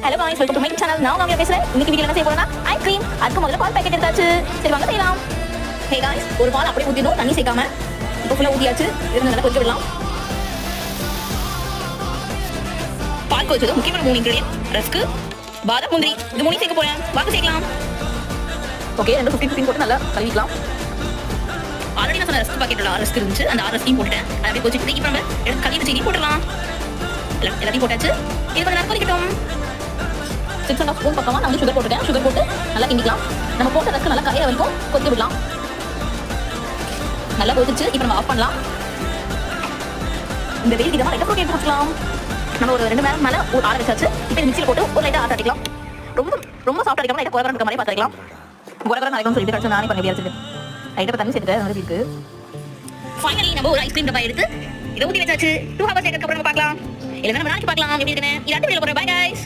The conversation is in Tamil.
Hello guys welcome to my channel. நான் உங்க பேசுறேன். இன்னைக்கு வீடியோல என்ன செய்ய போறோம்னா ஐஸ்கிரீம். அதுக்கு முதல்ல பால் பாக்கெட் எடுத்தாச்சு. சரி வாங்க செய்யலாம். ஹே गाइस ஒரு பால் அப்படியே ஊத்திடணும், தண்ணி சேர்க்காம. இப்போ ஃபுல்லா ஊத்தியாச்சு. இருந்து நல்லா கொதிக்க விடலாம். பால் கொதிச்சது முக்கியமான 3 இன்கிரிடியன்ட் ரஸ்க், பாதாம், முந்திரி. இது மூணையும் சேர்க்க போறேன். வாங்க சேர்க்கலாம். ஓகே, ரெண்டு 50 போட்டு நல்லா கலக்கிக்கலாம். ஆல்ரெடி நான் சொன்ன ரஸ்க் பாக்கெட்ல ரஸ்க் இருந்துச்சு. அந்த ரஸ்கையும் போட்டுட்டேன். அதை அப்படியே கொதிச்சிட்டு இப்போ நம்ம கலக்கிட்டு சீனி போட்டுடலாம். எல்லாத்தையும் போட்டாச்சு. இது கொஞ்சம் நேரம் கொதிக்கட்டும். 6.5 ஸ்பூன் பக்கமா நான் வந்து சுகர் போட்டுட்டேன். சுகர் போட்டு நல்லா கிண்டிக்கலாம். நம்ம போட்ட ரஸ்க் நல்லா கரைய வரைக்கும் கொதிக்க விடலாம். நல்லா கொதிச்சு இப்போ நம்ம ஆஃப் பண்ணலாம். இந்த வெயில் இதமா லைட்டா போட்டு எடுத்துக்கலாம். நம்ம ஒரு 2 மணி நேரம் மேல ஆற வச்சாச்சு. இப்போ மிக்ஸில போட்டு ஒரு லைட்டா ஆட்டிக்கலாம். ரொம்ப ரொம்ப சாஃப்ட் அடிக்காம லைட்டா கோரகரம் இருக்க மாதிரி பாத்துக்கலாம். கோரகரம் அரைக்கும் சொல்லிட்டு கடைசி நானே பண்ணி வியாச்சிட்டு லைட்டா தண்ணி சேர்த்துட்டேன். நல்லா இருக்கு. ஃபைனலி நம்ம ஒரு ஐஸ்கிரீம் டப்பா எடுத்து இதை ஊத்தி வச்சாச்சு. 2 ஹவர்ஸ் அதுக்கு அப்புறம் நம்ம பார்க்கலாம். இல்ல நம்ம நாளைக்கு பார்க்கலாம் எப்படி இருக்குன்னு. இது அடுத்த வீடியோல போறேன். By guys.